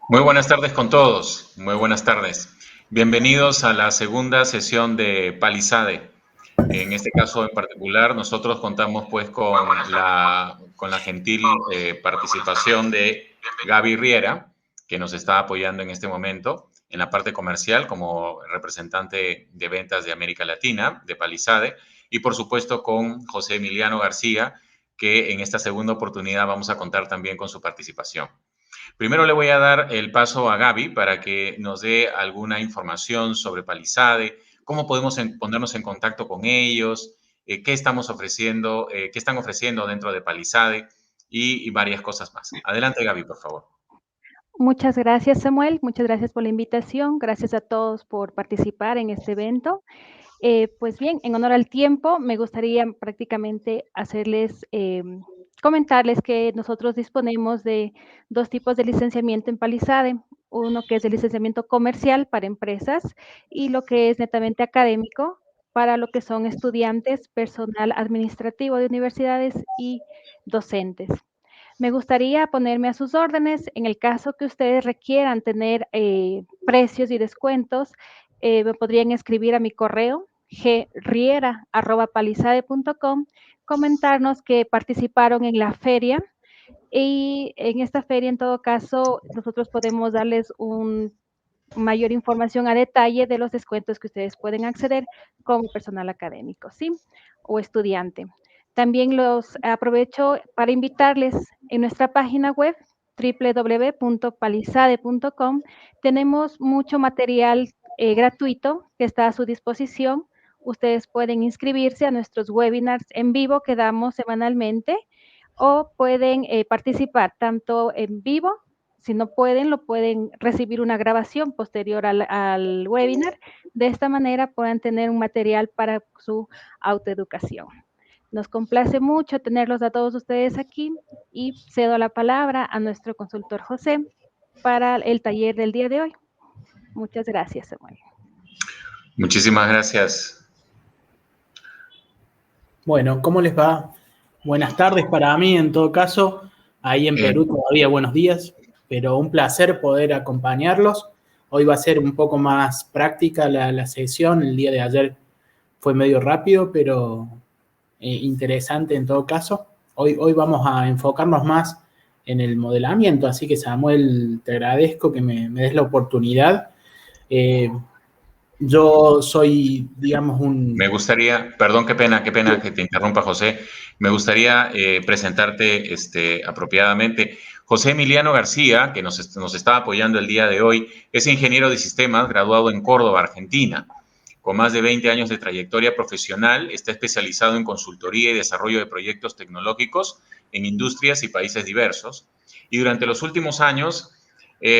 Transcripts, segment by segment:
Muy buenas tardes con todos, muy buenas tardes. Bienvenidos a la segunda sesión de Palisade. En este caso en particular, nosotros contamos pues con la gentil participación de Gaby Riera, que nos está apoyando en este momento en la parte comercial como representante de ventas de América Latina, de Palisade, y por supuesto con José Emiliano García, que en esta segunda oportunidad vamos a contar también con su participación. Primero le voy a dar el paso a Gaby para que nos dé alguna información sobre Palisade, cómo podemos ponernos en contacto con ellos, qué estamos ofreciendo, qué están ofreciendo dentro de Palisade y varias cosas más. Adelante, Gaby, por favor. Muchas gracias, Samuel. Muchas gracias por la invitación. Gracias a todos por participar en este evento. Pues bien, en honor al tiempo, me gustaría prácticamente comentarles que nosotros disponemos de dos tipos de licenciamiento en Palisade. Uno que es el licenciamiento comercial para empresas y lo que es netamente académico para lo que son estudiantes, personal administrativo de universidades y docentes. Me gustaría ponerme a sus órdenes en el caso que ustedes requieran tener precios y descuentos. Me podrían escribir a mi correo griera@palisade.com, comentarnos que participaron en la feria y en esta feria, en todo caso, nosotros podemos darles mayor información a detalle de los descuentos que ustedes pueden acceder como personal académico, ¿sí? O estudiante. También los aprovecho para invitarles en nuestra página web www.palisade.com. Tenemos mucho material gratuito que está a su disposición. Ustedes pueden inscribirse a nuestros webinars en vivo que damos semanalmente o pueden participar tanto en vivo. Si no pueden, lo pueden recibir una grabación posterior al webinar. De esta manera puedan tener un material para su autoeducación. Nos complace mucho tenerlos a todos ustedes aquí y cedo la palabra a nuestro consultor José para el taller del día de hoy. Muchas gracias, Samuel. Muchísimas gracias. Bueno, ¿cómo les va? Buenas tardes para mí, en todo caso. Ahí en Perú todavía buenos días, pero un placer poder acompañarlos. Hoy va a ser un poco más práctica la sesión. El día de ayer fue medio rápido, pero interesante en todo caso. Hoy vamos a enfocarnos más en el modelamiento, así que Samuel, te agradezco que me des la oportunidad. Yo soy, digamos, Me gustaría, perdón, qué pena que te interrumpa, José. Me gustaría presentarte apropiadamente. José Emiliano García, que nos está apoyando el día de hoy, es ingeniero de sistemas, graduado en Córdoba, Argentina. Con más de 20 años de trayectoria profesional, está especializado en consultoría y desarrollo de proyectos tecnológicos en industrias y países diversos. Y durante los últimos años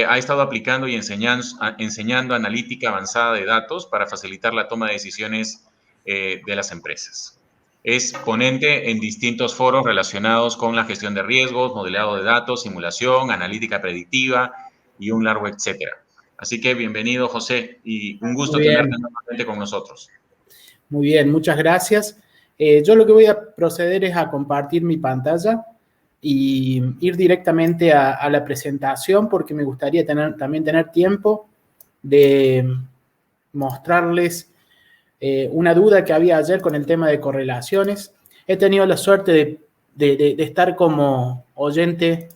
ha estado aplicando y enseñando analítica avanzada de datos para facilitar la toma de decisiones de las empresas. Es ponente en distintos foros relacionados con la gestión de riesgos, modelado de datos, simulación, analítica predictiva y un largo etcétera. Así que bienvenido, José, y un gusto tenerte nuevamente con nosotros. Muy bien, muchas gracias. Yo lo que voy a proceder es a compartir mi pantalla y ir directamente a la presentación porque me gustaría también tener tiempo de mostrarles una duda que había ayer con el tema de correlaciones. He tenido la suerte de estar como oyente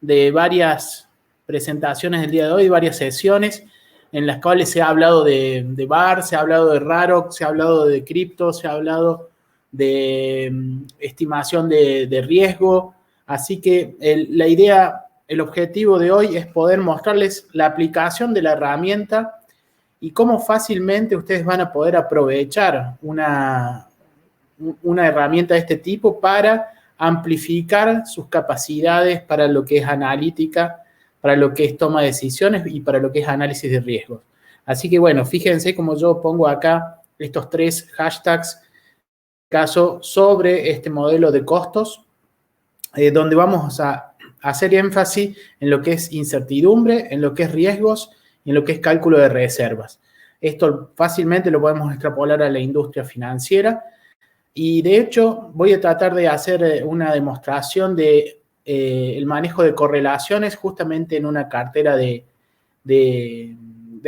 de varias presentaciones del día de hoy, varias sesiones en las cuales se ha hablado de VAR, se ha hablado de RAROC, se ha hablado de cripto, se ha hablado de estimación de riesgo. Así que la idea, el objetivo de hoy es poder mostrarles la aplicación de la herramienta y cómo fácilmente ustedes van a poder aprovechar una herramienta de este tipo para amplificar sus capacidades para lo que es analítica, para lo que es toma de decisiones y para lo que es análisis de riesgos. Así que bueno, fíjense como yo pongo acá estos 3 hashtags, caso sobre este modelo de costos, donde vamos a hacer énfasis en lo que es incertidumbre, en lo que es riesgos y en lo que es cálculo de reservas. Esto fácilmente lo podemos extrapolar a la industria financiera y de hecho voy a tratar de hacer una demostración de el manejo de correlaciones justamente en una cartera de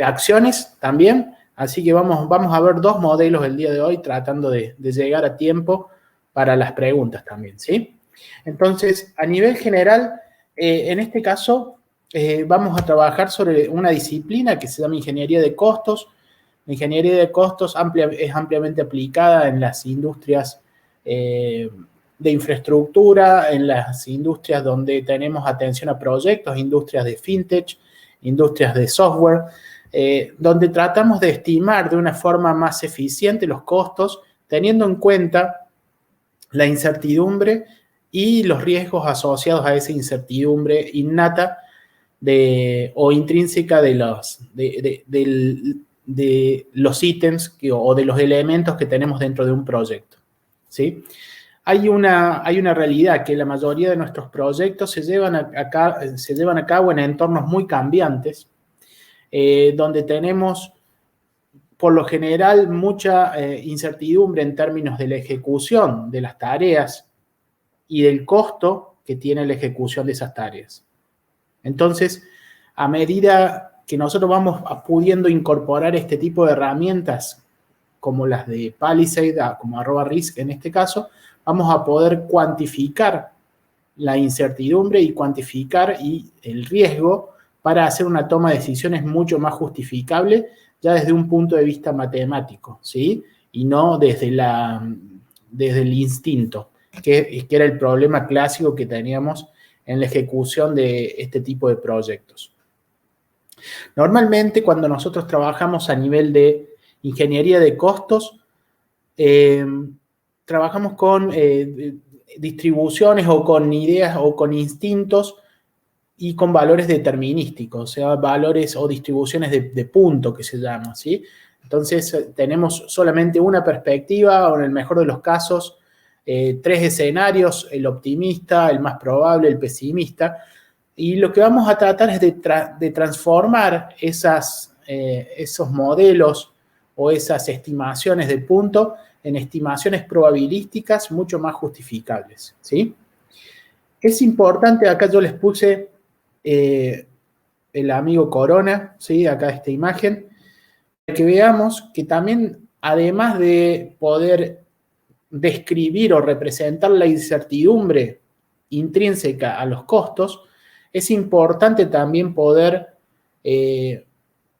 acciones también. Así que vamos a ver 2 modelos el día de hoy tratando de llegar a tiempo para las preguntas también, ¿sí? Entonces, a nivel general, en este caso, vamos a trabajar sobre una disciplina que se llama ingeniería de costos. La ingeniería de costos es ampliamente aplicada en las industrias de infraestructura, en las industrias donde tenemos atención a proyectos, industrias de fintech, industrias de software, donde tratamos de estimar de una forma más eficiente los costos, teniendo en cuenta la incertidumbre y los riesgos asociados a esa incertidumbre innata o intrínseca de los ítems o de los elementos que tenemos dentro de un proyecto, ¿sí? Hay una realidad que la mayoría de nuestros proyectos se llevan a cabo en entornos muy cambiantes, donde tenemos, por lo general, mucha incertidumbre en términos de la ejecución de las tareas y del costo que tiene la ejecución de esas tareas. Entonces, a medida que nosotros vamos pudiendo incorporar este tipo de herramientas, como las de Palisade, como @risk en este caso, vamos a poder cuantificar la incertidumbre y cuantificar el riesgo para hacer una toma de decisiones mucho más justificable ya desde un punto de vista matemático, ¿sí? Y no desde el instinto, que era el problema clásico que teníamos en la ejecución de este tipo de proyectos. Normalmente, cuando nosotros trabajamos a nivel de ingeniería de costos, trabajamos con distribuciones o con ideas o con instintos y con valores determinísticos, o sea, valores o distribuciones de punto que se llama, ¿sí? Entonces, tenemos solamente una perspectiva, o en el mejor de los casos, 3 escenarios: el optimista, el más probable, el pesimista. Y lo que vamos a tratar es de transformar esos modelos o esas estimaciones de punto en estimaciones probabilísticas mucho más justificables, ¿sí? Es importante, acá yo les puse el amigo Corona, ¿sí? Acá esta imagen, para que veamos que también, además de poder describir o representar la incertidumbre intrínseca a los costos, es importante también poder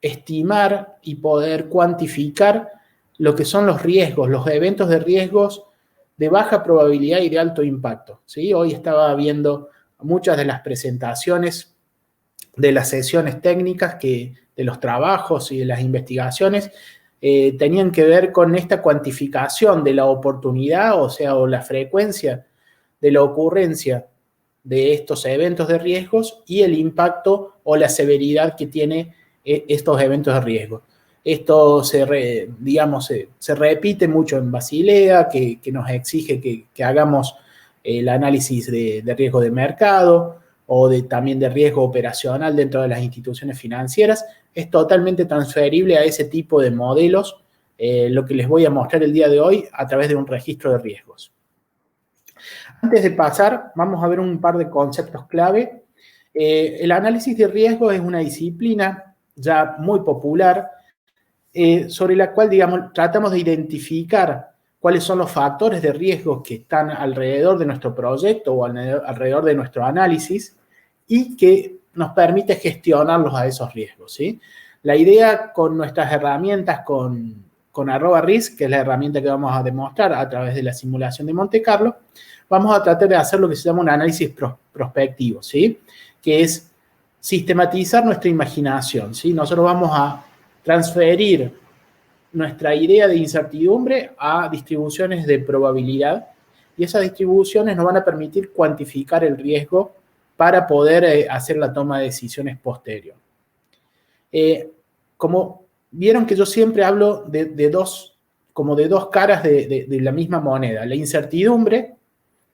estimar y poder cuantificar lo que son los riesgos, los eventos de riesgos de baja probabilidad y de alto impacto, ¿sí? Hoy estaba viendo muchas de las presentaciones de las sesiones técnicas de los trabajos y de las investigaciones tenían que ver con esta cuantificación de la oportunidad, o la frecuencia de la ocurrencia de estos eventos de riesgos y el impacto o la severidad que tiene estos eventos de riesgo. Esto se repite mucho en Basilea, que nos exige que hagamos el análisis de riesgo de mercado o también de riesgo operacional dentro de las instituciones financieras. Es totalmente transferible a ese tipo de modelos, lo que les voy a mostrar el día de hoy a través de un registro de riesgos. Antes de pasar, vamos a ver un par de conceptos clave. El análisis de riesgo es una disciplina ya muy popular, sobre la cual, tratamos de identificar cuáles son los factores de riesgo que están alrededor de nuestro proyecto o alrededor de nuestro análisis y que nos permite gestionarlos a esos riesgos, ¿sí? La idea con nuestras herramientas, con @risk, que es la herramienta que vamos a demostrar a través de la simulación de Monte Carlo, vamos a tratar de hacer lo que se llama un análisis prospectivo, ¿sí? Que es sistematizar nuestra imaginación, ¿sí? Nosotros vamos a transferir nuestra idea de incertidumbre a distribuciones de probabilidad y esas distribuciones nos van a permitir cuantificar el riesgo para poder hacer la toma de decisiones posterior. Como vieron que yo siempre hablo de dos caras de la misma moneda: la incertidumbre,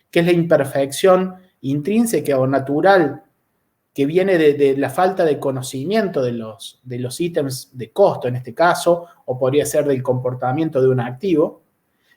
que es la imperfección intrínseca o natural que viene de la falta de conocimiento de los ítems de costo, en este caso, o podría ser del comportamiento de un activo,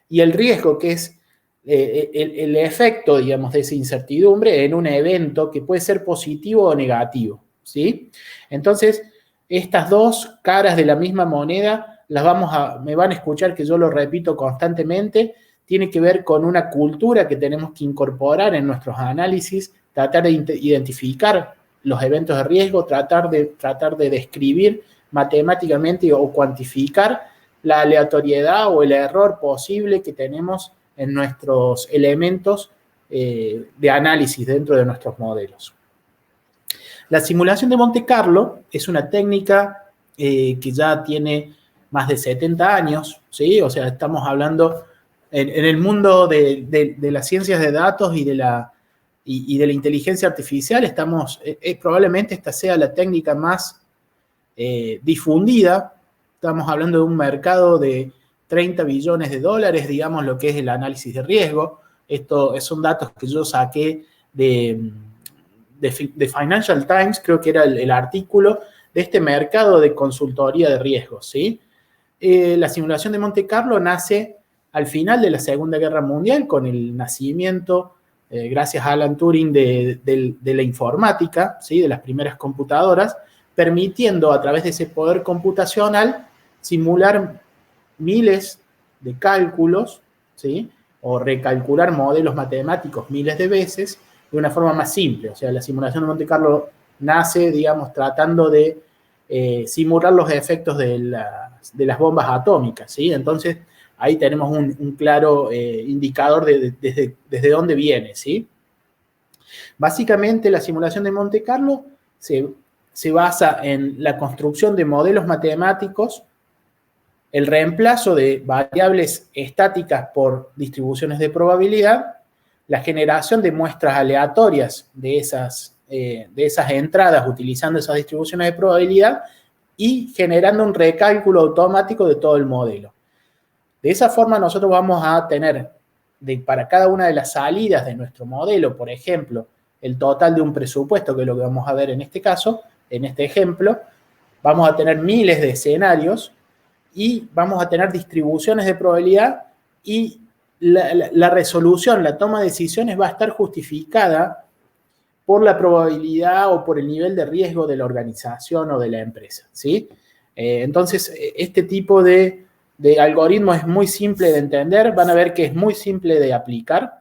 y el riesgo, que es el efecto, digamos, de esa incertidumbre en un evento que puede ser positivo o negativo, ¿sí? Entonces, estas dos caras de la misma moneda me van a escuchar que yo lo repito constantemente, tiene que ver con una cultura que tenemos que incorporar en nuestros análisis, tratar de identificar los eventos de riesgo, tratar de describir matemáticamente o cuantificar la aleatoriedad o el error posible que tenemos en nuestros elementos de análisis dentro de nuestros modelos. La simulación de Monte Carlo es una técnica que ya tiene más de 70 años, ¿sí? O sea, estamos hablando en el mundo de las ciencias de datos y de la inteligencia artificial, probablemente esta sea la técnica más difundida. Estamos hablando de un mercado de 30 billones de dólares, digamos, lo que es el análisis de riesgo. Estos son datos que yo saqué de Financial Times, creo que era el artículo de este mercado de consultoría de riesgos, ¿sí? La simulación de Monte Carlo nace al final de la Segunda Guerra Mundial con el nacimiento, gracias a Alan Turing, de la informática, ¿sí? De las primeras computadoras, permitiendo a través de ese poder computacional simular miles de cálculos, ¿sí? O recalcular modelos matemáticos miles de veces de una forma más simple. O sea, la simulación de Monte Carlo nace, digamos, tratando de simular los efectos de las bombas atómicas, ¿sí? Entonces, ahí tenemos un claro indicador desde dónde viene, ¿sí? Básicamente, la simulación de Monte Carlo se basa en la construcción de modelos matemáticos, el reemplazo de variables estáticas por distribuciones de probabilidad, la generación de muestras aleatorias de esas entradas utilizando esas distribuciones de probabilidad y generando un recálculo automático de todo el modelo. De esa forma nosotros vamos a tener para cada una de las salidas de nuestro modelo, por ejemplo, el total de un presupuesto, que es lo que vamos a ver en este caso, en este ejemplo, vamos a tener miles de escenarios y vamos a tener distribuciones de probabilidad y la resolución, la toma de decisiones va a estar justificada por la probabilidad o por el nivel de riesgo de la organización o de la empresa, ¿sí? Entonces, este tipo de algoritmo es muy simple de entender, van a ver que es muy simple de aplicar.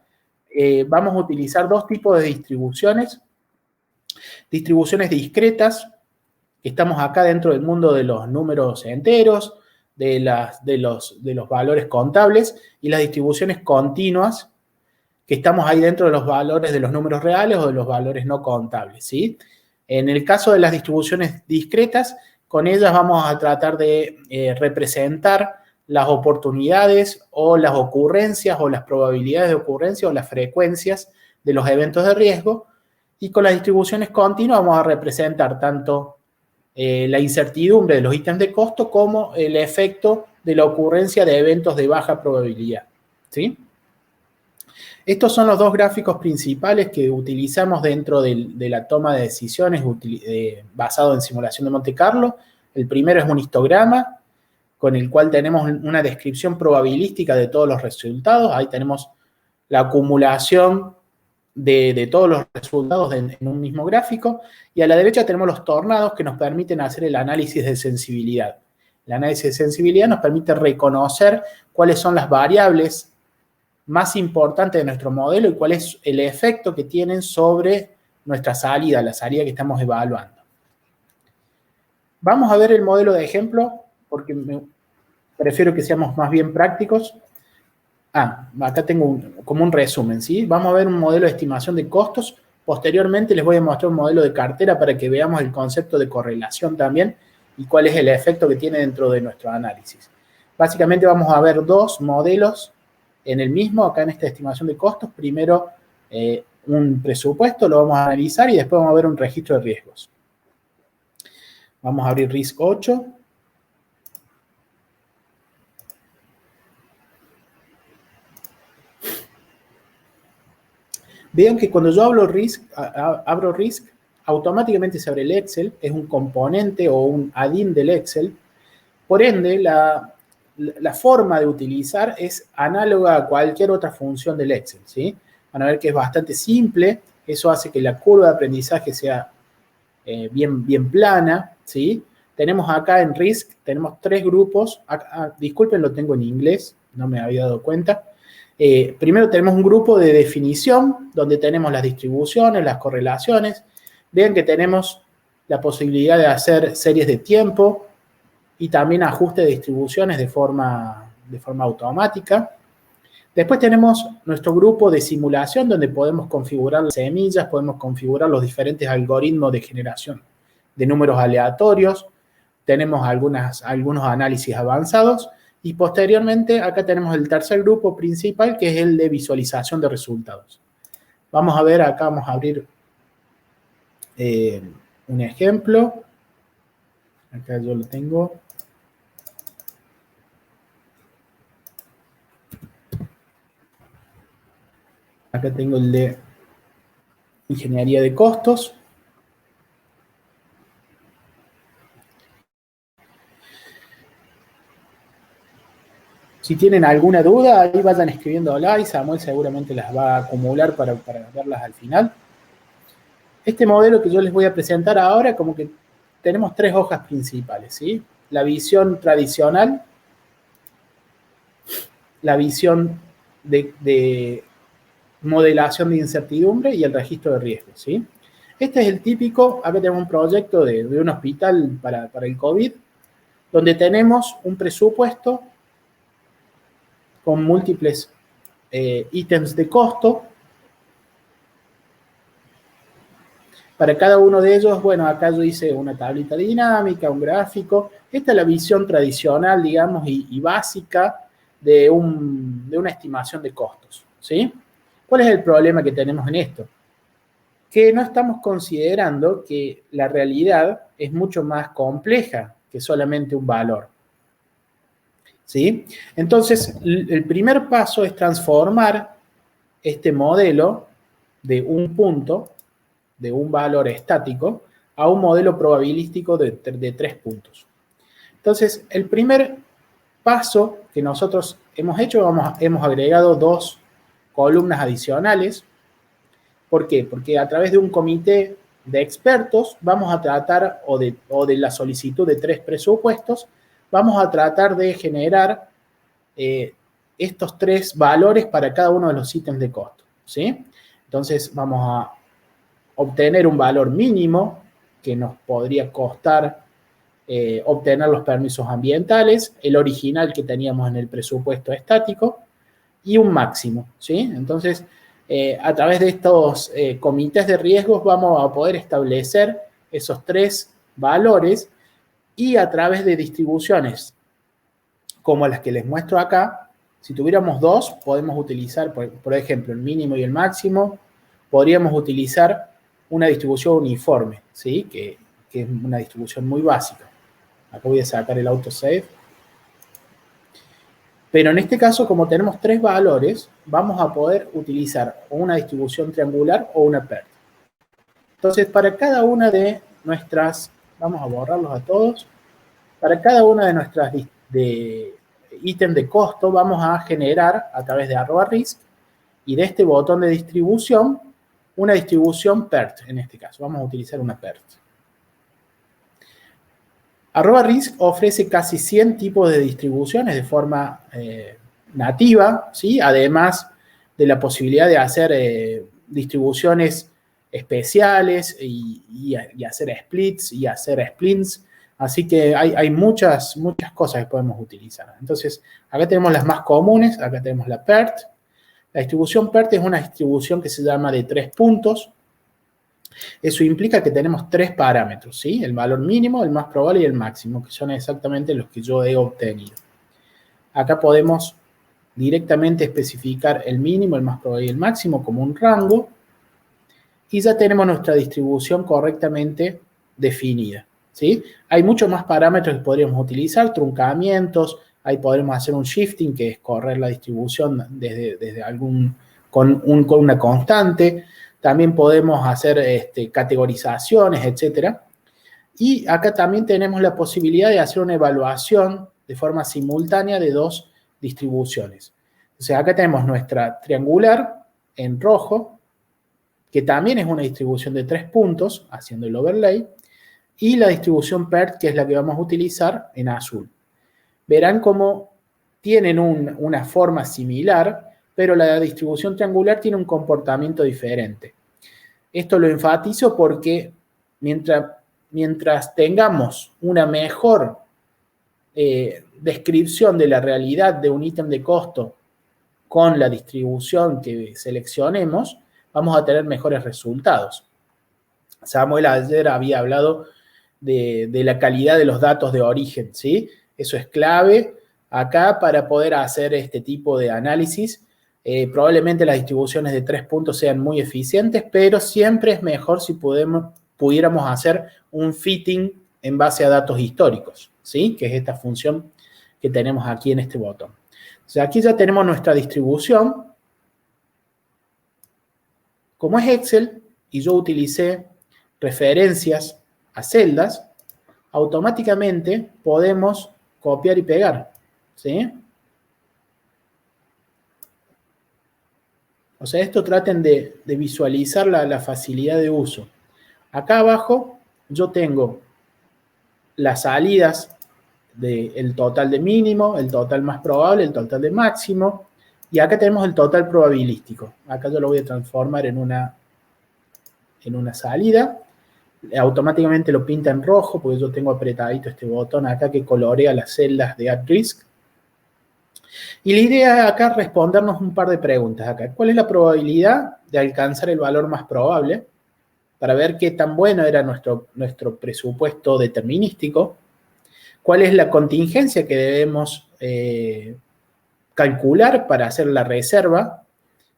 Vamos a utilizar dos tipos de distribuciones discretas, que estamos acá dentro del mundo de los números enteros, de los valores contables, y las distribuciones continuas, que estamos ahí dentro de los valores de los números reales o de los valores no contables, ¿sí? En el caso de las distribuciones discretas, con ellas vamos a tratar de representar las oportunidades o las ocurrencias o las probabilidades de ocurrencia o las frecuencias de los eventos de riesgo, y con las distribuciones continuas vamos a representar tanto la incertidumbre de los ítems de costo como el efecto de la ocurrencia de eventos de baja probabilidad, ¿sí? Estos son los dos gráficos principales que utilizamos dentro de la toma de decisiones basado en simulación de Monte Carlo. El primero es un histograma con el cual tenemos una descripción probabilística de todos los resultados. Ahí tenemos la acumulación de todos los resultados en un mismo gráfico. Y a la derecha tenemos los tornados que nos permiten hacer el análisis de sensibilidad. El análisis de sensibilidad nos permite reconocer cuáles son las variables más importante de nuestro modelo y cuál es el efecto que tienen sobre nuestra salida, la salida que estamos evaluando. Vamos a ver el modelo de ejemplo, porque prefiero que seamos más bien prácticos. Acá tengo como un resumen, ¿sí? Vamos a ver un modelo de estimación de costos. Posteriormente les voy a mostrar un modelo de cartera para que veamos el concepto de correlación también y cuál es el efecto que tiene dentro de nuestro análisis. Básicamente vamos a ver dos modelos en el mismo, acá en esta estimación de costos. Primero un presupuesto, lo vamos a analizar y después vamos a ver un registro de riesgos. Vamos a abrir Risk 8. Vean que cuando yo abro Risk, automáticamente se abre el Excel, es un componente o un add-in del Excel. Por ende, la forma de utilizar es análoga a cualquier otra función del Excel, ¿sí? Van a ver que es bastante simple, eso hace que la curva de aprendizaje sea bien plana, ¿sí? Tenemos acá en RISC, tenemos 3 grupos, disculpen, lo tengo en inglés, no me había dado cuenta. Primero tenemos un grupo de definición, donde tenemos las distribuciones, las correlaciones. Vean que tenemos la posibilidad de hacer series de tiempo y también ajuste de distribuciones de forma automática. Después tenemos nuestro grupo de simulación, donde podemos configurar las semillas, podemos configurar los diferentes algoritmos de generación de números aleatorios. Tenemos algunos análisis avanzados. Y posteriormente, acá tenemos el tercer grupo principal, que es el de visualización de resultados. Vamos a ver, acá vamos a abrir un ejemplo. Acá yo lo tengo. Acá tengo el de ingeniería de costos. Si tienen alguna duda, ahí vayan escribiéndola y Samuel seguramente las va a acumular para verlas al final. Este modelo que yo les voy a presentar ahora, como que tenemos 3 hojas principales, ¿sí? La visión tradicional, la visión de modelación de incertidumbre y el registro de riesgos, ¿sí? Este es el típico, acá tenemos un proyecto de un hospital para el COVID, donde tenemos un presupuesto con múltiples ítems de costo. Para cada uno de ellos, bueno, acá yo hice una tablita dinámica, un gráfico. Esta es la visión tradicional, digamos, y básica de una estimación de costos, ¿sí? ¿Cuál es el problema que tenemos en esto? Que no estamos considerando que la realidad es mucho más compleja que solamente un valor, ¿sí? Entonces, el primer paso es transformar este modelo de un punto, de un valor estático, a un modelo probabilístico de 3 puntos. Entonces, el primer paso que nosotros hemos hecho, hemos agregado 2 columnas adicionales. ¿Por qué? Porque a través de un comité de expertos vamos a tratar, o de la solicitud de 3 presupuestos, vamos a tratar de generar estos 3 valores para cada uno de los ítems de costo, ¿sí? Entonces vamos a obtener un valor mínimo que nos podría costar obtener los permisos ambientales, el original que teníamos en el presupuesto estático, y un máximo, ¿sí? Entonces, a través de estos comités de riesgos vamos a poder establecer esos 3 valores, y a través de distribuciones como las que les muestro acá, si tuviéramos 2, podemos utilizar, por ejemplo, el mínimo y el máximo. Podríamos utilizar una distribución uniforme, ¿sí? Que es una distribución muy básica. Acá voy a sacar el autosave. Pero en este caso, como tenemos 3 valores, vamos a poder utilizar una distribución triangular o una PERT. Entonces, para cada una de nuestras, vamos a borrarlos a todos, para cada una de nuestras ítem de costo, vamos a generar a través de @risk y de este botón de distribución, una distribución PERT en este caso. Vamos a utilizar una PERT. @risk ofrece casi 100 tipos de distribuciones de forma nativa, ¿sí? Además de la posibilidad de hacer distribuciones especiales y hacer splits y hacer splints. Así que hay muchas cosas que podemos utilizar. Entonces, acá tenemos las más comunes. Acá tenemos la PERT. La distribución PERT es una distribución que se llama de 3 puntos. Eso implica que tenemos 3 parámetros, ¿sí? El valor mínimo, el más probable y el máximo, que son exactamente los que yo he obtenido. Acá podemos directamente especificar el mínimo, el más probable y el máximo como un rango. Y ya tenemos nuestra distribución correctamente definida, ¿sí? Hay muchos más parámetros que podríamos utilizar, truncamientos, ahí podremos hacer un shifting, que es correr la distribución desde con una constante. También podemos hacer categorizaciones, etc. Y acá también tenemos la posibilidad de hacer una evaluación de forma simultánea de dos distribuciones. O sea, acá tenemos nuestra triangular en rojo, que también es una distribución de 3 puntos, haciendo el overlay, y la distribución PERT, que es la que vamos a utilizar, en azul. Verán cómo tienen una forma similar, pero la distribución triangular tiene un comportamiento diferente. Esto lo enfatizo porque mientras tengamos una mejor descripción de la realidad de un ítem de costo con la distribución que seleccionemos, vamos a tener mejores resultados. Samuel ayer había hablado de la calidad de los datos de origen, ¿sí? Eso es clave acá para poder hacer este tipo de análisis. Probablemente las distribuciones de 3 puntos sean muy eficientes, pero siempre es mejor si pudiéramos hacer un fitting en base a datos históricos, ¿sí? Que es esta función que tenemos aquí en este botón. O sea, aquí ya tenemos nuestra distribución. Como es Excel y yo utilicé referencias a celdas, automáticamente podemos copiar y pegar, ¿sí? O sea, esto traten de visualizar la facilidad de uso. Acá abajo yo tengo las salidas del total de mínimo, el total más probable, el total de máximo, y acá tenemos el total probabilístico. Acá yo lo voy a transformar en una salida. Automáticamente lo pinta en rojo porque yo tengo apretadito este botón acá que colorea las celdas de at risk. Y la idea acá es respondernos un par de preguntas acá. ¿Cuál es la probabilidad de alcanzar el valor más probable? Para ver qué tan bueno era nuestro presupuesto determinístico. ¿Cuál es la contingencia que debemos calcular para hacer la reserva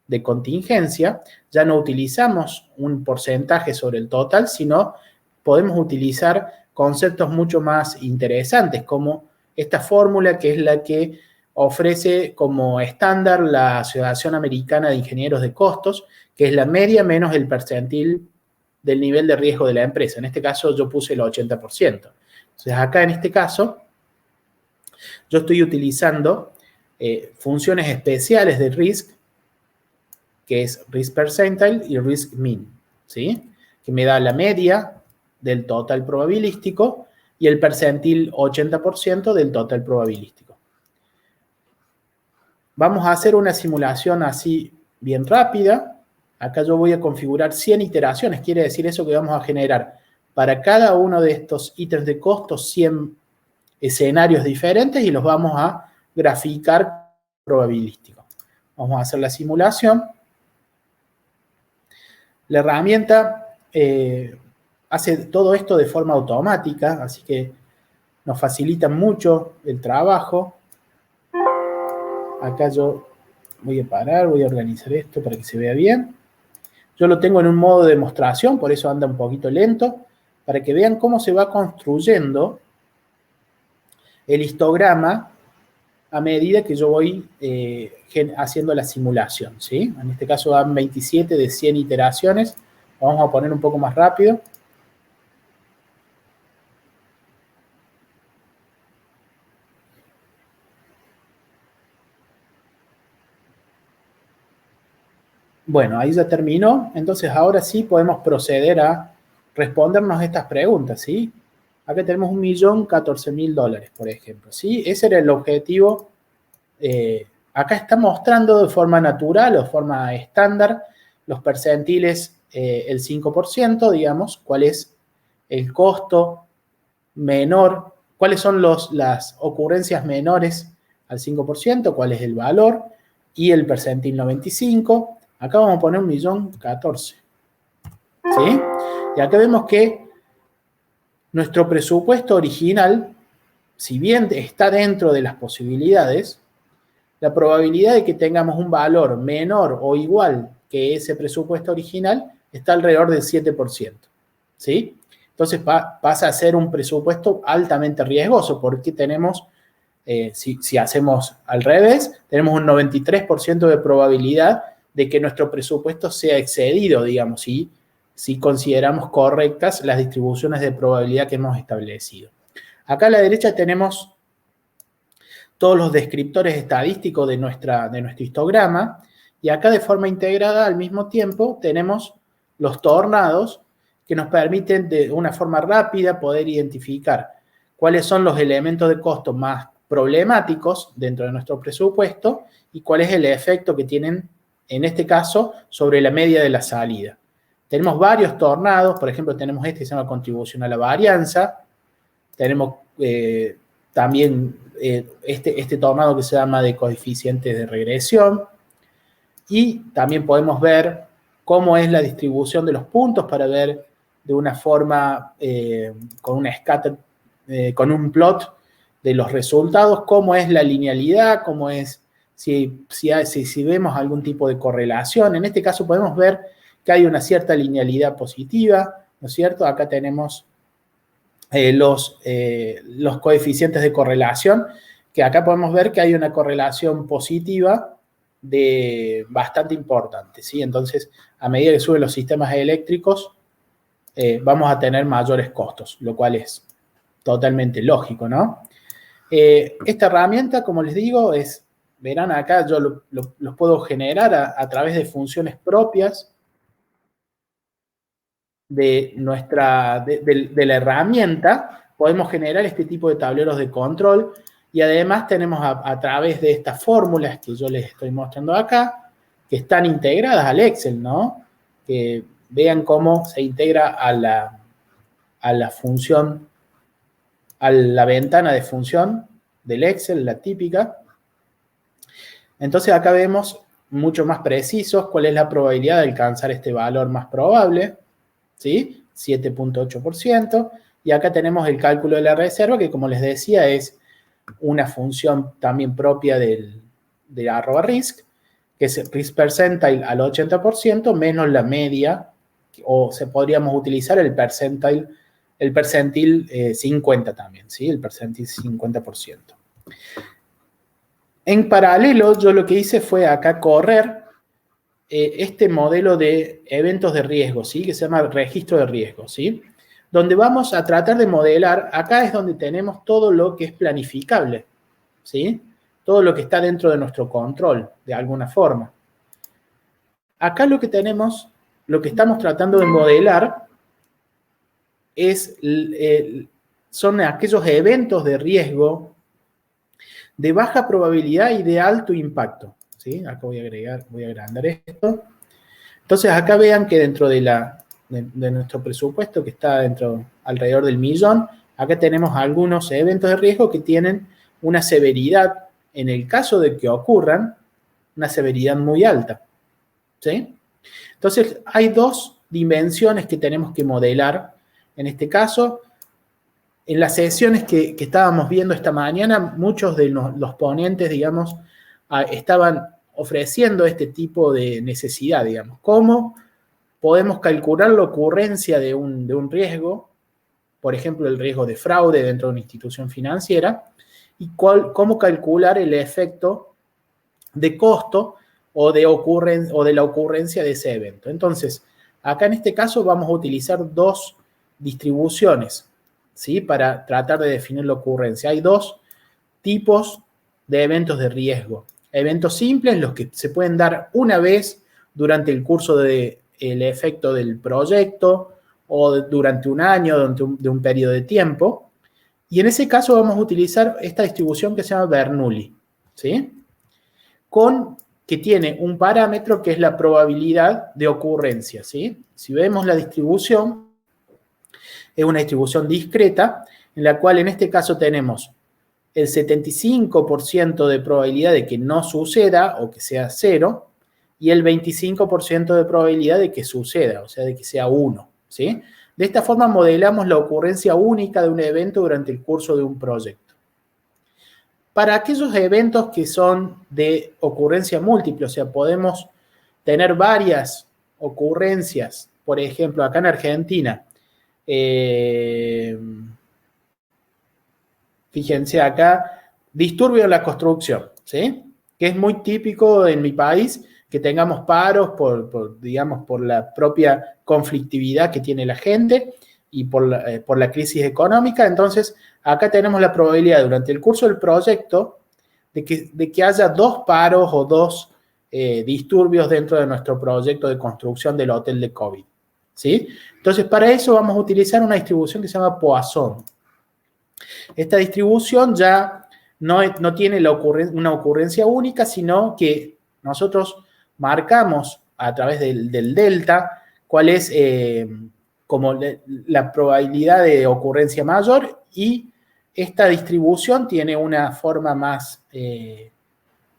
de contingencia? Ya no utilizamos un porcentaje sobre el total, sino podemos utilizar conceptos mucho más interesantes, como esta fórmula que es la que ofrece como estándar la Asociación Americana de Ingenieros de Costos, que es la media menos el percentil del nivel de riesgo de la empresa. En este caso yo puse el 80%. Entonces acá en este caso yo estoy utilizando funciones especiales de risk, que es risk percentile y risk mean, ¿sí? Que me da la media del total probabilístico y el percentil 80% del total probabilístico. Vamos a hacer una simulación así bien rápida. Acá yo voy a configurar 100 iteraciones, quiere decir eso que vamos a generar para cada uno de estos ítems de costos 100 escenarios diferentes y los vamos a graficar probabilístico. Vamos a hacer la simulación. La herramienta hace todo esto de forma automática, así que nos facilita mucho el trabajo. Acá yo voy a parar, voy a organizar esto para que se vea bien. Yo lo tengo en un modo de demostración, por eso anda un poquito lento, para que vean cómo se va construyendo el histograma a medida que yo voy haciendo la simulación, ¿sí? En este caso dan 27 de 100 iteraciones. Vamos a poner un poco más rápido. Bueno, ahí ya terminó. Entonces ahora sí podemos proceder a respondernos estas preguntas, ¿sí? Acá tenemos $1.014.000, por ejemplo, ¿sí? Ese era el objetivo. Acá está mostrando de forma natural o de forma estándar los percentiles, el 5%, digamos, cuál es el costo menor, cuáles son las ocurrencias menores al 5%, cuál es el valor, y el percentil 95. Acá vamos a poner 1.014.000, ¿sí? Y acá vemos que nuestro presupuesto original, si bien está dentro de las posibilidades, la probabilidad de que tengamos un valor menor o igual que ese presupuesto original está alrededor del 7%, ¿sí? Entonces pasa a ser un presupuesto altamente riesgoso porque tenemos, si hacemos al revés, tenemos un 93% de probabilidad de que nuestro presupuesto sea excedido, digamos, si consideramos correctas las distribuciones de probabilidad que hemos establecido. Acá a la derecha tenemos todos los descriptores estadísticos de nuestro histograma, y acá de forma integrada al mismo tiempo tenemos los tornados que nos permiten de una forma rápida poder identificar cuáles son los elementos de costo más problemáticos dentro de nuestro presupuesto y cuál es el efecto que tienen, en este caso, sobre la media de la salida. Tenemos varios tornados, por ejemplo, tenemos este que se llama contribución a la varianza, tenemos también este tornado que se llama de coeficientes de regresión, y también podemos ver cómo es la distribución de los puntos para ver de una forma, con una scatter, con un plot de los resultados, cómo es la linealidad, cómo es, si vemos algún tipo de correlación. En este caso podemos ver que hay una cierta linealidad positiva, ¿no es cierto? Acá tenemos los coeficientes de correlación, que acá podemos ver que hay una correlación positiva bastante importante, ¿sí? Entonces, a medida que suben los sistemas eléctricos, vamos a tener mayores costos, lo cual es totalmente lógico, ¿no? Esta herramienta, como les digo, verán acá, yo los puedo generar a través de funciones propias de la herramienta. Podemos generar este tipo de tableros de control, y además tenemos a través de estas fórmulas que yo les estoy mostrando acá, que están integradas al Excel, ¿no? Que vean cómo se integra a la función, a la ventana de función del Excel, la típica. Entonces acá vemos mucho más precisos cuál es la probabilidad de alcanzar este valor más probable, ¿sí? 7.8%. Y acá tenemos el cálculo de la reserva, que como les decía es una función también propia de @risk, que es risk percentile al 80% menos la media, o podríamos utilizar el percentil 50 también, ¿sí? El percentil 50%. En paralelo, yo lo que hice fue acá correr este modelo de eventos de riesgo, ¿sí? Que se llama registro de riesgo, ¿sí? Donde vamos a tratar de modelar, acá es donde tenemos todo lo que es planificable, ¿sí? Todo lo que está dentro de nuestro control, de alguna forma. Acá lo que tenemos, lo que estamos tratando de modelar son aquellos eventos de riesgo de baja probabilidad y de alto impacto, ¿sí? Acá voy a agrandar esto. Entonces acá vean que dentro de nuestro presupuesto, que está alrededor del 1.000.000, acá tenemos algunos eventos de riesgo que tienen una severidad, en el caso de que ocurran, una severidad muy alta, ¿sí? Entonces hay dos dimensiones que tenemos que modelar. En este caso, en las sesiones que estábamos viendo esta mañana, muchos de los ponentes, digamos, estaban ofreciendo este tipo de necesidad, digamos. ¿Cómo podemos calcular la ocurrencia de un riesgo, por ejemplo, el riesgo de fraude dentro de una institución financiera, y cómo calcular el efecto de costo o de la ocurrencia de ese evento? Entonces, acá en este caso vamos a utilizar dos distribuciones, ¿sí? Para tratar de definir la ocurrencia. Hay dos tipos de eventos de riesgo. Eventos simples, los que se pueden dar una vez durante el curso del efecto del proyecto o durante un año, de un periodo de tiempo. Y en ese caso vamos a utilizar esta distribución que se llama Bernoulli, ¿sí? Que tiene un parámetro que es la probabilidad de ocurrencia, ¿sí? Si vemos la distribución, es una distribución discreta, en la cual en este caso tenemos el 75% de probabilidad de que no suceda o que sea 0, y el 25% de probabilidad de que suceda, o sea, de que sea 1, ¿sí? De esta forma modelamos la ocurrencia única de un evento durante el curso de un proyecto. Para aquellos eventos que son de ocurrencia múltiple, o sea, podemos tener varias ocurrencias, por ejemplo, acá en Argentina, fíjense acá, disturbio en la construcción, ¿sí? Que es muy típico en mi país que tengamos paros digamos, por la propia conflictividad que tiene la gente y por la crisis económica. Entonces, acá tenemos la probabilidad durante el curso del proyecto de que haya 2 paros o 2 disturbios dentro de nuestro proyecto de construcción del hotel de COVID, ¿sí? Entonces, para eso vamos a utilizar una distribución que se llama Poisson. Esta distribución ya no tiene una ocurrencia única, sino que nosotros marcamos a través del delta cuál es como la probabilidad de ocurrencia mayor, y esta distribución tiene una forma más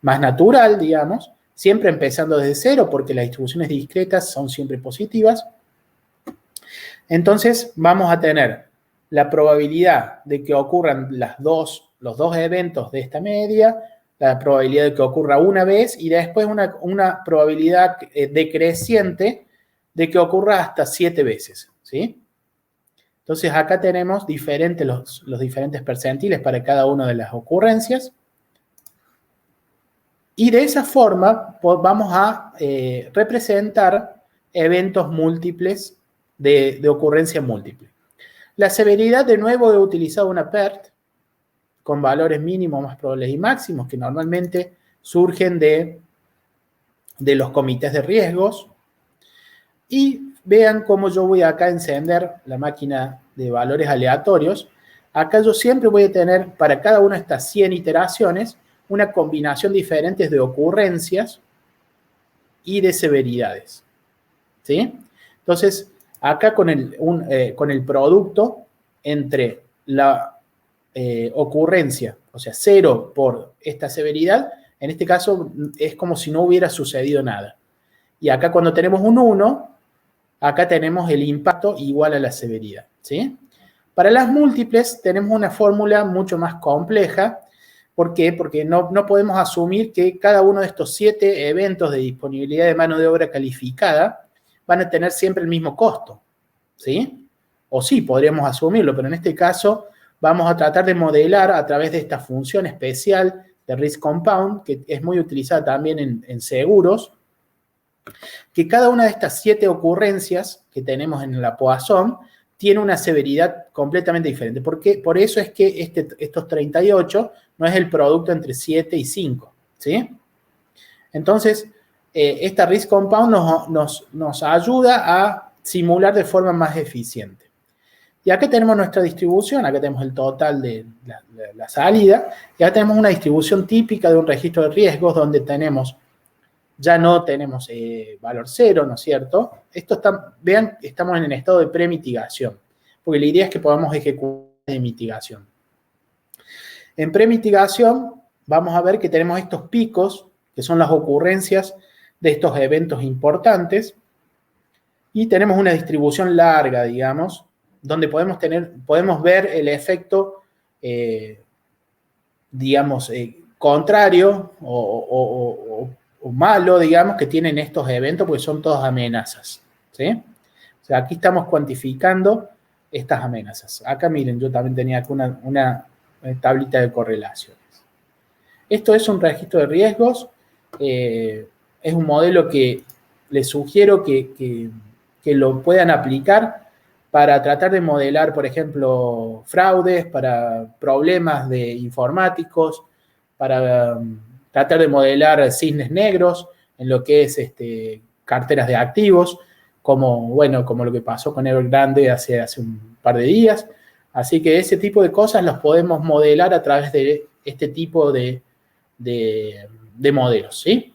natural, digamos, siempre empezando desde cero, porque las distribuciones discretas son siempre positivas. Entonces vamos a tener la probabilidad de que ocurran los dos eventos de esta media, la probabilidad de que ocurra una vez, y después una probabilidad decreciente de que ocurra hasta 7 veces, ¿sí? Entonces acá tenemos los diferentes percentiles para cada una de las ocurrencias, y de esa forma vamos a representar eventos múltiples de ocurrencia múltiple. La severidad, de nuevo, he utilizado una PERT con valores mínimos, más probables y máximos, que normalmente surgen de los comités de riesgos. Y vean cómo yo voy acá a encender la máquina de valores aleatorios. Acá yo siempre voy a tener, para cada una de estas 100 iteraciones, una combinación diferente de ocurrencias y de severidades, ¿sí? Entonces, acá con el producto entre la ocurrencia, o sea, 0 por esta severidad, en este caso es como si no hubiera sucedido nada. Y acá cuando tenemos un 1, acá tenemos el impacto igual a la severidad, ¿sí? Para las múltiples tenemos una fórmula mucho más compleja. ¿Por qué? Porque no podemos asumir que cada uno de estos 7 eventos de disponibilidad de mano de obra calificada van a tener siempre el mismo costo, ¿sí? O sí, podríamos asumirlo, pero en este caso vamos a tratar de modelar a través de esta función especial de risk compound, que es muy utilizada también en seguros, que cada una de estas 7 ocurrencias que tenemos en la Poisson tiene una severidad completamente diferente. Por eso es que estos 38 no es el producto entre 7 y 5, ¿sí? Entonces, esta risk compound nos ayuda a simular de forma más eficiente. Y acá tenemos nuestra distribución, acá tenemos el total de la salida, y acá tenemos una distribución típica de un registro de riesgos donde ya no tenemos valor 0, ¿no es cierto? Vean, estamos en el estado de premitigación, porque la idea es que podamos ejecutar de mitigación. En premitigación vamos a ver que tenemos estos picos, que son las ocurrencias de estos eventos importantes, y tenemos una distribución larga, digamos, donde podemos ver el efecto, digamos, contrario o malo, digamos, que tienen estos eventos, porque son todas amenazas, ¿sí? O sea, aquí estamos cuantificando estas amenazas. Acá, miren, yo también tenía aquí una tablita de correlaciones. Esto es un registro de riesgos. Es un modelo que les sugiero que lo puedan aplicar para tratar de modelar, por ejemplo, fraudes, para problemas de informáticos, para tratar de modelar cisnes negros en lo que es carteras de activos, como lo que pasó con Evergrande hace un par de días. Así que ese tipo de cosas los podemos modelar a través de este tipo de modelos, ¿sí?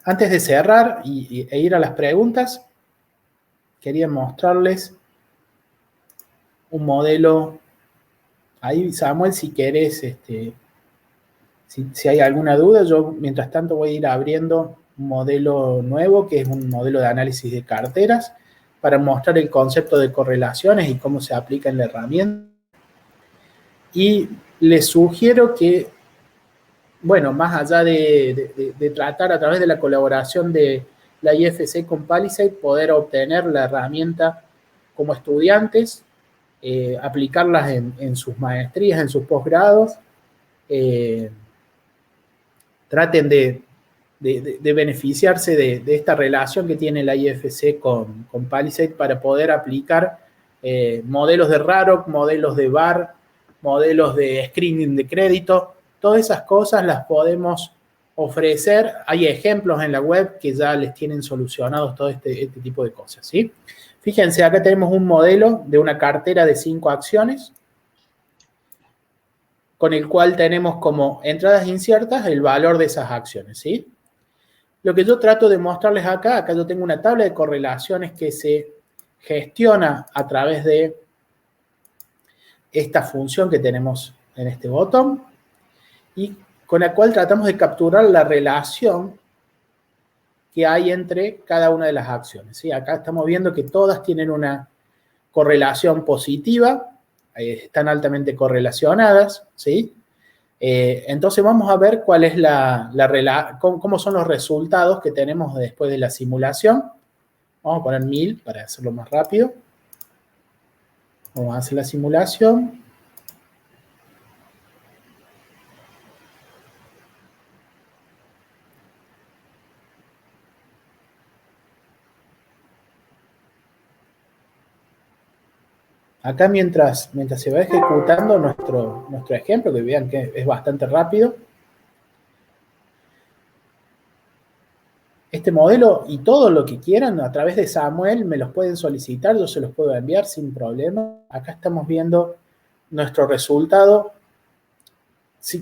Antes de cerrar e ir a las preguntas, quería mostrarles un modelo. Ahí, Samuel, si querés, si hay alguna duda, yo mientras tanto voy a ir abriendo un modelo nuevo, que es un modelo de análisis de carteras, para mostrar el concepto de correlaciones y cómo se aplica en la herramienta. Y les sugiero que, bueno, más allá de tratar a través de la colaboración de la IFC con Palisade, poder obtener la herramienta como estudiantes, aplicarlas en sus maestrías, en sus posgrados, traten de beneficiarse de esta relación que tiene la IFC con Palisade para poder aplicar modelos de RAROC, modelos de VAR, modelos de screening de crédito Todas esas cosas las podemos ofrecer. Hay ejemplos en la web que ya les tienen solucionados todo este tipo de cosas, ¿sí? Fíjense, acá tenemos un modelo de una cartera de 5 acciones, con el cual tenemos como entradas inciertas el valor de esas acciones, ¿sí? Lo que yo trato de mostrarles acá yo tengo una tabla de correlaciones que se gestiona a través de esta función que tenemos en este botón y con la cual tratamos de capturar la relación que hay entre cada una de las acciones, ¿sí? Acá estamos viendo que todas tienen una correlación positiva, están altamente correlacionadas, ¿sí? Entonces vamos a ver cuál es cómo son los resultados que tenemos después de la simulación. Vamos a poner 1000 para hacerlo más rápido. Vamos a hacer la simulación. Acá mientras se va ejecutando nuestro ejemplo, que vean que es bastante rápido, este modelo y todo lo que quieran a través de Samuel me los pueden solicitar, yo se los puedo enviar sin problema. Acá estamos viendo nuestro resultado,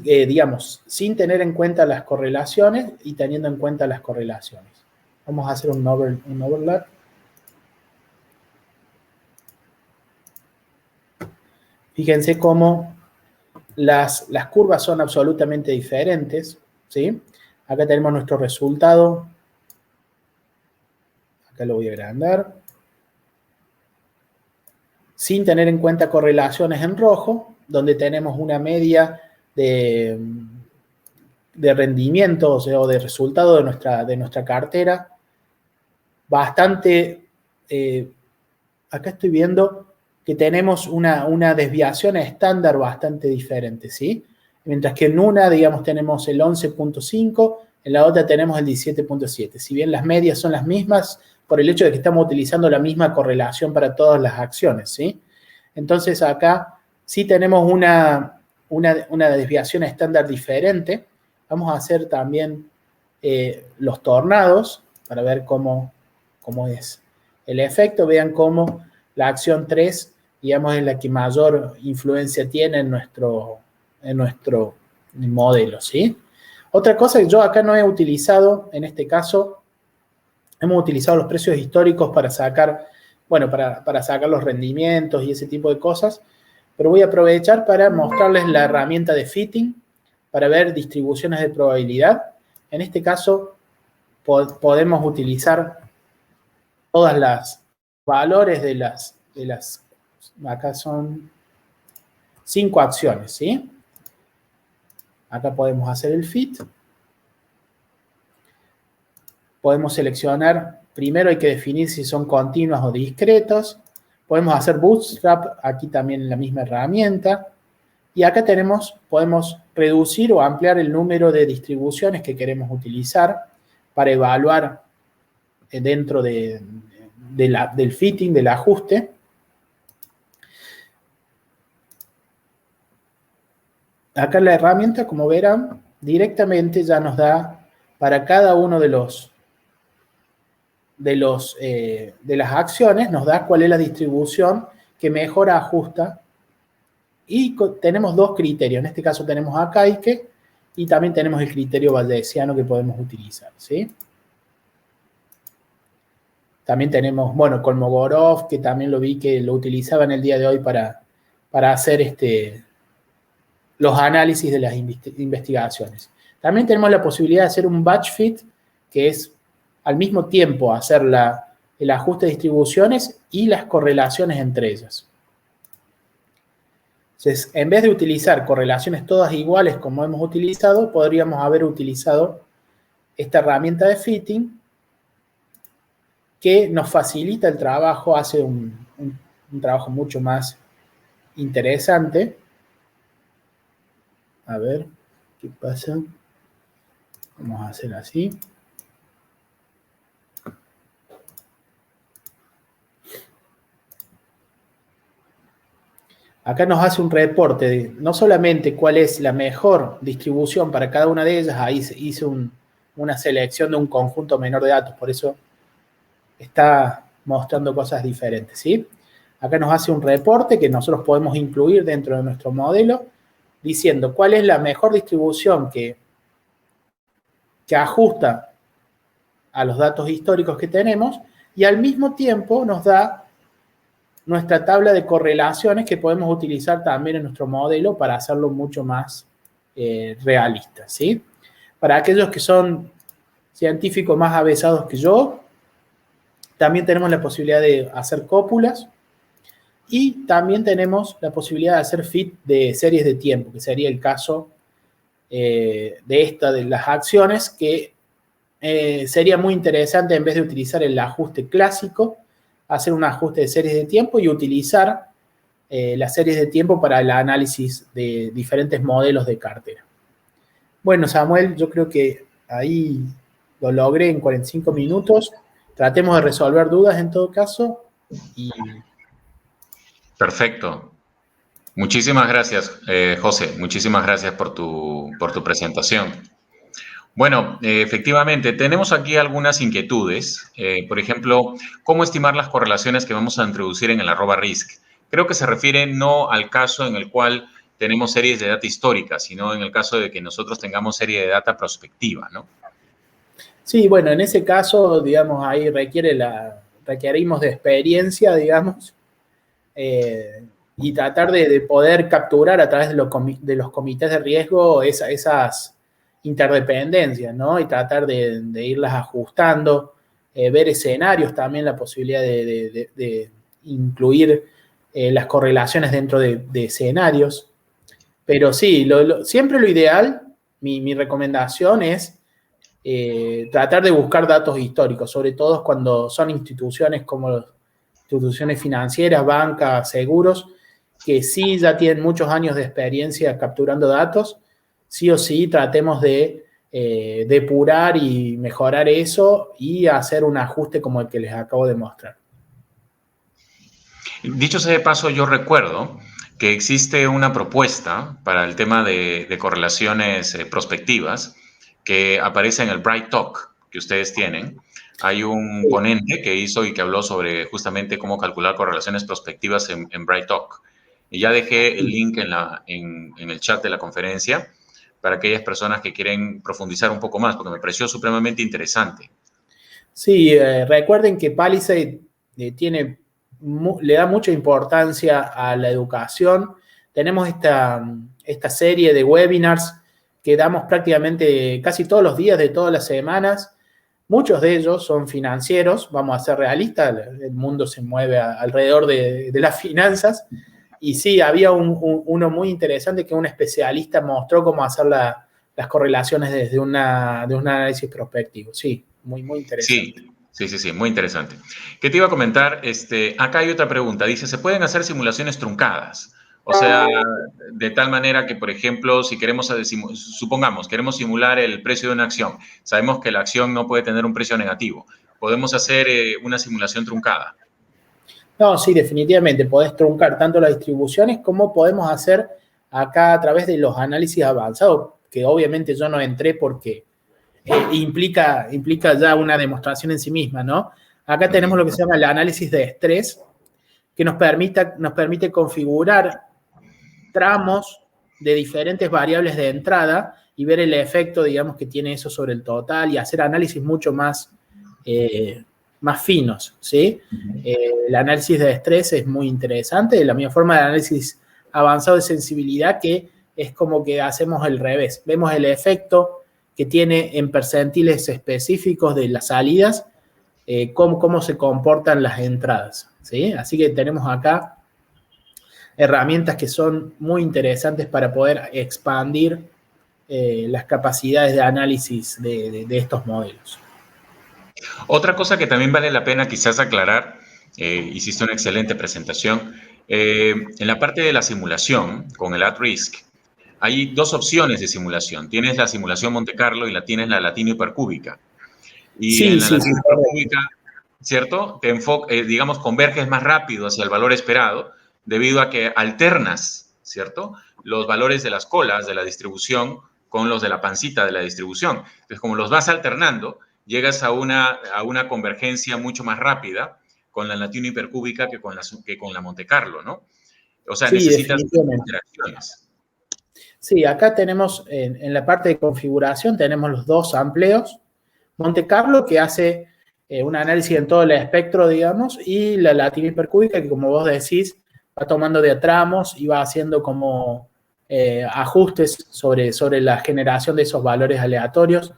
digamos, sin tener en cuenta las correlaciones y teniendo en cuenta las correlaciones. Vamos a hacer un overlap. Fíjense cómo las curvas son absolutamente diferentes, ¿sí? Acá tenemos nuestro resultado. Acá lo voy a agrandar. Sin tener en cuenta correlaciones en rojo, donde tenemos una media de rendimiento, o sea, o de resultado de nuestra cartera, bastante, acá estoy viendo que tenemos una desviación estándar bastante diferente, ¿sí? Mientras que en una, digamos, tenemos el 11.5, en la otra tenemos el 17.7. Si bien las medias son las mismas, por el hecho de que estamos utilizando la misma correlación para todas las acciones, ¿sí? Entonces acá sí tenemos una desviación estándar diferente. Vamos a hacer también los tornados para ver cómo es el efecto. Vean cómo la acción 3, digamos, es la que mayor influencia tiene en nuestro modelo, ¿sí? Otra cosa que yo acá no he utilizado, en este caso, hemos utilizado los precios históricos para sacar, bueno, para sacar los rendimientos y ese tipo de cosas, pero voy a aprovechar para mostrarles la herramienta de fitting para ver distribuciones de probabilidad. En este caso, podemos utilizar todas las valores de las, acá son 5 acciones, ¿sí? Acá podemos hacer el fit. Podemos seleccionar, primero hay que definir si son continuas o discretas. Podemos hacer bootstrap, aquí también en la misma herramienta. Y acá podemos reducir o ampliar el número de distribuciones que queremos utilizar para evaluar dentro del fitting, del ajuste. Acá la herramienta, como verán, directamente ya nos da para cada uno de las acciones, nos da cuál es la distribución que mejor ajusta. Y tenemos 2 criterios. En este caso tenemos a Kaike y también tenemos el criterio bayesiano que podemos utilizar, ¿sí? También tenemos, bueno, Kolmogorov, que también lo vi que lo utilizaba en el día de hoy para hacer los análisis de las investigaciones. También tenemos la posibilidad de hacer un batch fit, que es al mismo tiempo hacer el ajuste de distribuciones y las correlaciones entre ellas. Entonces, en vez de utilizar correlaciones todas iguales como hemos utilizado, podríamos haber utilizado esta herramienta de fitting que nos facilita el trabajo, hace un trabajo mucho más interesante. A ver, ¿qué pasa? Vamos a hacer así. Acá nos hace un reporte de no solamente cuál es la mejor distribución para cada una de ellas, ahí hice una selección de un conjunto menor de datos, por eso está mostrando cosas diferentes, ¿sí? Acá nos hace un reporte que nosotros podemos incluir dentro de nuestro modelo, diciendo cuál es la mejor distribución que ajusta a los datos históricos que tenemos, y al mismo tiempo nos da nuestra tabla de correlaciones que podemos utilizar también en nuestro modelo para hacerlo mucho más realista, ¿sí? Para aquellos que son científicos más avesados que yo, también tenemos la posibilidad de hacer cópulas y también tenemos la posibilidad de hacer fit de series de tiempo, que sería el caso de las acciones, que sería muy interesante, en vez de utilizar el ajuste clásico, hacer un ajuste de series de tiempo y utilizar las series de tiempo para el análisis de diferentes modelos de cartera. Bueno, Samuel, yo creo que ahí lo logré en 45 minutos. Tratemos de resolver dudas en todo caso. Perfecto. Muchísimas gracias, José. Muchísimas gracias por tu presentación. Bueno, efectivamente, tenemos aquí algunas inquietudes. Por ejemplo, ¿cómo estimar las correlaciones que vamos a introducir en el @risk? Creo que se refiere no al caso en el cual tenemos series de data históricas, sino en el caso de que nosotros tengamos serie de data prospectiva, ¿no? Sí, bueno, en ese caso, digamos, ahí requerimos de experiencia, digamos, y tratar de poder capturar a través de los comités de riesgo esas interdependencias, ¿no? Y tratar de irlas ajustando, ver escenarios también, la posibilidad de incluir las correlaciones dentro de escenarios. Pero sí, siempre lo ideal, mi recomendación es tratar de buscar datos históricos, sobre todo cuando son instituciones como instituciones financieras, bancas, seguros, que sí ya tienen muchos años de experiencia capturando datos. Sí o sí tratemos de depurar y mejorar eso y hacer un ajuste como el que les acabo de mostrar. Dicho sea de paso, yo recuerdo que existe una propuesta para el tema de correlaciones prospectivas que aparece en el Bright Talk que ustedes tienen. Hay un ponente que hizo y que habló sobre justamente cómo calcular correlaciones prospectivas en Bright Talk. Y ya dejé el link en el chat de la conferencia para aquellas personas que quieren profundizar un poco más, porque me pareció supremamente interesante. Sí, recuerden que Palisade le da mucha importancia a la educación. Tenemos esta serie de webinars que damos prácticamente casi todos los días de todas las semanas. Muchos de ellos son financieros, vamos a ser realistas, el mundo se mueve alrededor de las finanzas. Y sí, había uno muy interesante que un especialista mostró cómo hacer las correlaciones desde un análisis prospectivo. Sí, muy interesante. Sí, muy interesante. ¿Qué te iba a comentar? Acá hay otra pregunta. Dice, ¿se pueden hacer simulaciones truncadas? O sea, de tal manera que, por ejemplo, si queremos simular el precio de una acción, sabemos que la acción no puede tener un precio negativo. ¿Podemos hacer una simulación truncada? No, sí, definitivamente. Podés truncar tanto las distribuciones como podemos hacer acá a través de los análisis avanzados, que obviamente yo no entré porque implica ya una demostración en sí misma, ¿no? Acá tenemos lo que se llama el análisis de estrés, que nos permite configurar tramos de diferentes variables de entrada y ver el efecto, digamos, que tiene eso sobre el total y hacer análisis mucho más finos, ¿sí? El análisis de estrés es muy interesante, la misma forma de análisis avanzado de sensibilidad, que es como que hacemos el revés, vemos el efecto que tiene en percentiles específicos de las salidas, cómo se comportan las entradas, ¿sí? Así que tenemos acá herramientas que son muy interesantes para poder expandir las capacidades de análisis de estos modelos. Otra cosa que también vale la pena quizás aclarar, hiciste una excelente presentación, en la parte de la simulación con el @risk, hay dos opciones de simulación. Tienes la simulación Monte Carlo y tienes la latino hipercúbica. Y en la latino hipercúbica, ¿cierto? Digamos, converges más rápido hacia el valor esperado, debido a que alternas, ¿cierto?, los valores de las colas de la distribución con los de la pancita de la distribución. Entonces, como los vas alternando, llegas a una convergencia mucho más rápida con la latino hipercúbica que con la Monte Carlo, ¿no? O sea, Sí, necesitas definitivamente. interacciones. Sí, acá tenemos, en la parte de configuración, tenemos los dos amplios. Monte Carlo, que hace un análisis en todo el espectro, digamos, y la latino hipercúbica, que como vos decís, va tomando de a tramos y va haciendo como ajustes sobre la generación de esos valores aleatorios.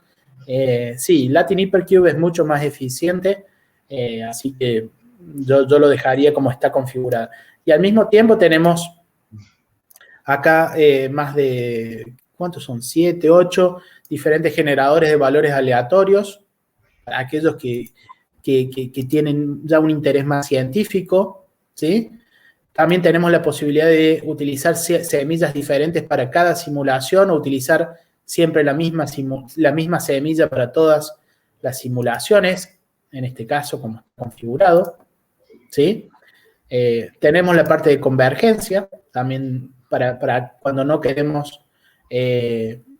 Sí, Latin Hypercube es mucho más eficiente, así que yo lo dejaría como está configurada. Y al mismo tiempo tenemos acá más de, ¿cuántos son? 7, 8 diferentes generadores de valores aleatorios, para aquellos que tienen ya un interés más científico, ¿sí? También tenemos la posibilidad de utilizar semillas diferentes para cada simulación o utilizar siempre la misma semilla para todas las simulaciones, en este caso como está configurado, ¿sí? Tenemos la parte de convergencia, también para cuando no queremos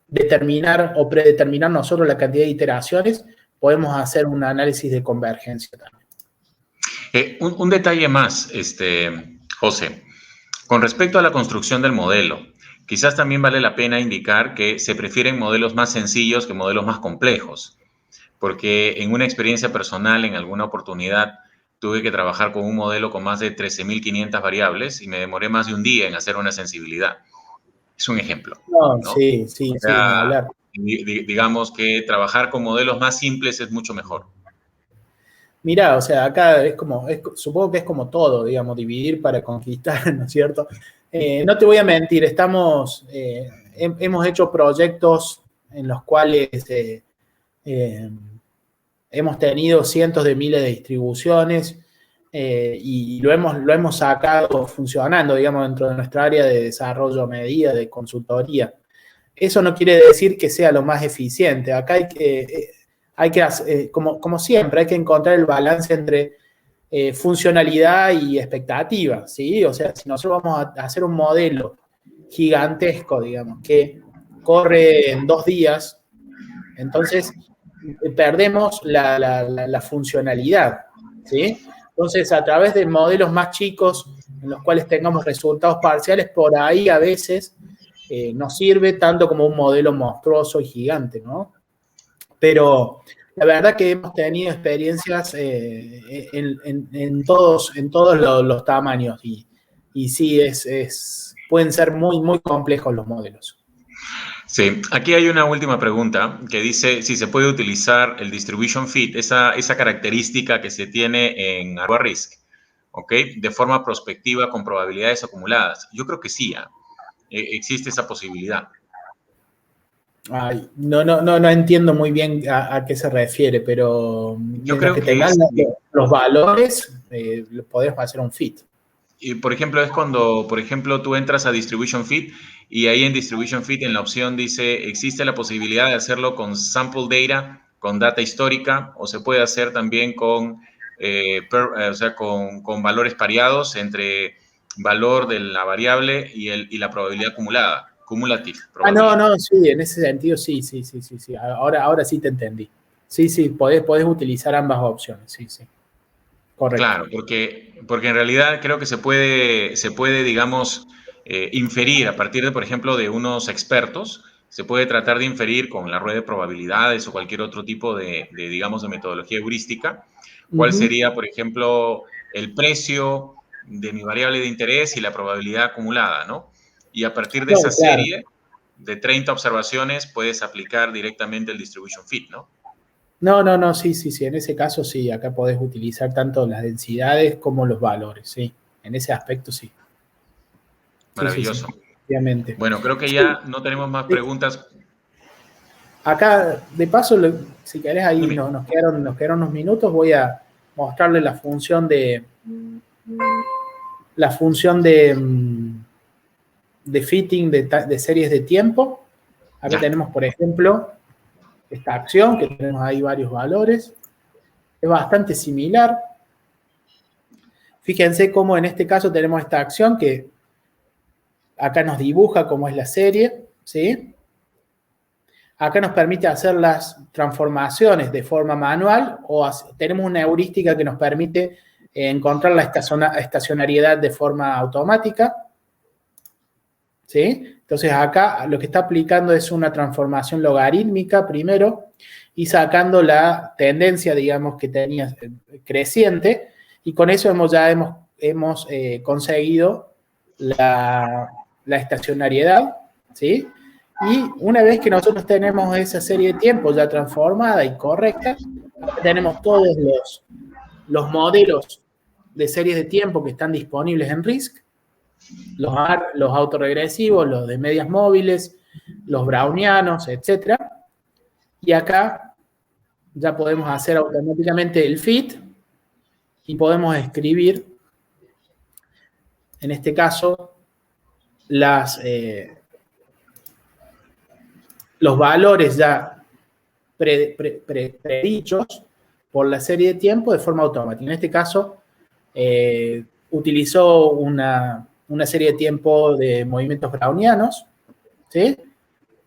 determinar o predeterminar nosotros la cantidad de iteraciones, podemos hacer un análisis de convergencia también. Un detalle más, José, con respecto a la construcción del modelo, quizás también vale la pena indicar que se prefieren modelos más sencillos que modelos más complejos, porque en una experiencia personal, en alguna oportunidad, tuve que trabajar con un modelo con más de 13.500 variables y me demoré más de un día en hacer una sensibilidad. Es un ejemplo, No, ¿no? sí, O ni sea, hablar. digamos que trabajar con modelos más simples es mucho mejor. Mirá, o sea, acá supongo que es como todo, digamos, dividir para conquistar, ¿no es cierto? No te voy a mentir, hemos hecho proyectos en los cuales hemos tenido cientos de miles de distribuciones y lo hemos sacado funcionando, digamos, dentro de nuestra área de desarrollo a medida, de consultoría. Eso no quiere decir que sea lo más eficiente. Acá hay que como siempre, hay que encontrar el balance entre funcionalidad y expectativa, ¿sí? O sea, si nosotros vamos a hacer un modelo gigantesco, digamos, que corre en 2 días, entonces perdemos la funcionalidad, ¿sí? Entonces, a través de modelos más chicos, en los cuales tengamos resultados parciales, por ahí a veces nos sirve tanto como un modelo monstruoso y gigante, ¿no? Pero la verdad que hemos tenido experiencias en todos los tamaños y sí, pueden ser muy, muy complejos los modelos. Sí, aquí hay una última pregunta que dice si se puede utilizar el distribution fit, esa característica que se tiene en ArboRisk, ¿ok? De forma prospectiva con probabilidades acumuladas. Yo creo que sí, existe esa posibilidad. Ay, no entiendo muy bien a qué se refiere, pero Yo mientras creo que que tengan los valores, podés hacer un fit. y por ejemplo, es cuando, por ejemplo, tú entras a Distribution Fit y ahí en Distribution Fit en la opción dice, existe la posibilidad de hacerlo con sample data, con data histórica, o se puede hacer también con, o sea, con valores pareados entre valor de la variable y la probabilidad acumulada, cumulative probability. No, sí, en ese sentido sí. Ahora sí te entendí. Sí, podés utilizar ambas opciones, sí. Correcto. Claro, porque en realidad creo que se puede digamos, inferir a partir de, por ejemplo, de unos expertos, se puede tratar de inferir con la rueda de probabilidades o cualquier otro tipo digamos, de metodología heurística, cuál sería, por ejemplo, el precio de mi variable de interés y la probabilidad acumulada, ¿no? Y a partir de esa Claro. serie de 30 observaciones puedes aplicar directamente el distribution fit, ¿no? No, sí, en ese caso sí, acá podés utilizar tanto las densidades como los valores, sí, en ese aspecto sí. Maravilloso. Sí, obviamente. Bueno, creo que ya no tenemos más preguntas. Acá, de paso, si querés, ahí Dime. nos quedaron unos minutos, voy a mostrarle la función de fitting de series de tiempo. Acá Ya. tenemos, por ejemplo, esta acción, que tenemos ahí varios valores. Es bastante similar. Fíjense cómo en este caso tenemos esta acción que acá nos dibuja cómo es la serie, ¿sí? Acá nos permite hacer las transformaciones de forma manual o tenemos una heurística que nos permite encontrar la estacionariedad de forma automática, ¿sí? Entonces acá lo que está aplicando es una transformación logarítmica primero y sacando la tendencia, digamos, que tenía creciente, y con eso hemos conseguido la estacionariedad, ¿sí? Y una vez que nosotros tenemos esa serie de tiempos ya transformada y correcta, tenemos todos los modelos de series de tiempo que están disponibles en RISC, los autorregresivos, los de medias móviles, los brownianos, etc. Y acá ya podemos hacer automáticamente el fit y podemos escribir, en este caso, los valores ya predichos por la serie de tiempo de forma automática. En este caso, utilizó una serie de tiempo de movimientos brownianos, ¿sí?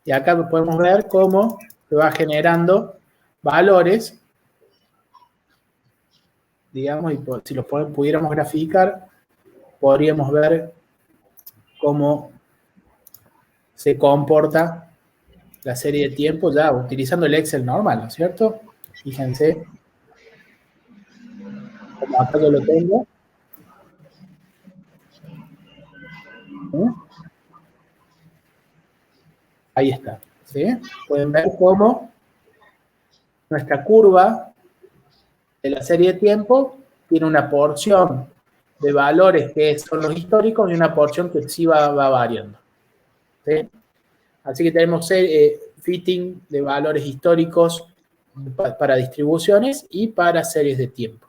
Y acá podemos ver cómo se va generando valores, digamos, y si los pudiéramos graficar, podríamos ver cómo se comporta la serie de tiempo ya utilizando el Excel normal, ¿no es cierto? Fíjense, como acá yo lo tengo. Ahí está, ¿sí? Pueden ver cómo nuestra curva de la serie de tiempo tiene una porción de valores que son los históricos y una porción que sí va variando, ¿sí? Así que tenemos fitting de valores históricos para distribuciones y para series de tiempo.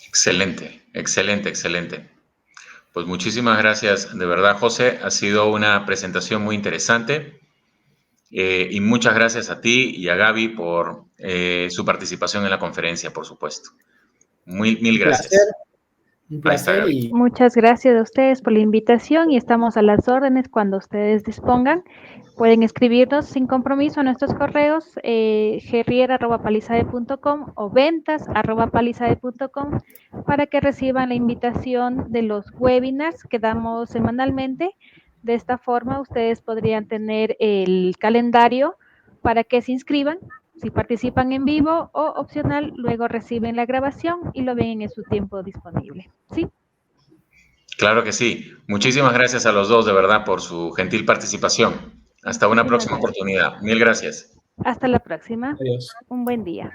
Excelente, excelente, excelente. Pues muchísimas gracias, de verdad, José. Ha sido una presentación muy interesante. Y muchas gracias a ti y a Gaby por su participación en la conferencia, por supuesto. Mil gracias. Un placer. Muchas gracias a ustedes por la invitación y estamos a las órdenes cuando ustedes dispongan. Pueden escribirnos sin compromiso a nuestros correos gerrier@palizade.com o ventas@palizade.com para que reciban la invitación de los webinars que damos semanalmente. De esta forma, ustedes podrían tener el calendario para que se inscriban si participan en vivo o opcional, luego reciben la grabación y lo ven en su tiempo disponible. ¿Sí? Claro que sí. Muchísimas gracias a los dos, de verdad, por su gentil participación. Hasta una próxima oportunidad. Mil gracias. Hasta la próxima. Adiós. Un buen día.